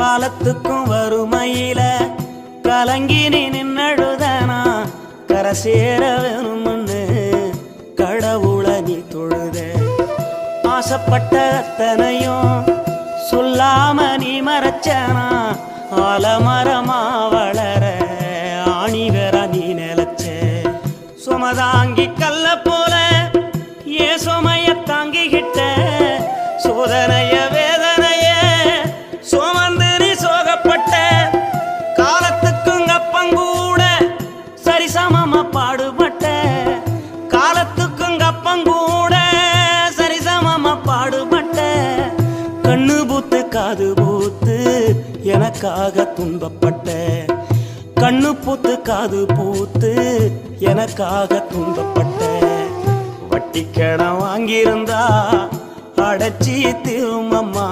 காலத்துக்கும் வறுமையில கலங்கி நீ நின்னழுதனா கரை சேர வேணும்னு கடவுளை நீ தொழுத. ஆசைப்பட்ட அத்தனையும் சொல்லாம நீ மறைச்சனா ஆலமரமா வளர ஆணி வேற நீ நிலச்ச. சுமதாங்கி கல்ல போல ஏ சுமைய தாங்கிக்கிட்ட சோதனைய வேதனைய சுமந்து நீ சோகப்பட்ட. காலத்துக்கும் அப்பங்கூட சரிசமமா பாடுபட்ட. காலத்துக்கும் அப்பங்கூட சரிசமமா பாடுபட்ட. கண்ணு பூத்து காது பூத்து எனக்காக துன்பப்பட்ட. கண்ணு பூத்து காது பூத்து எனக்காக துன்பப்பட்ட. வட்டி கடன் வாங்கியிருந்தா அடைச்சி திரும்பம்மா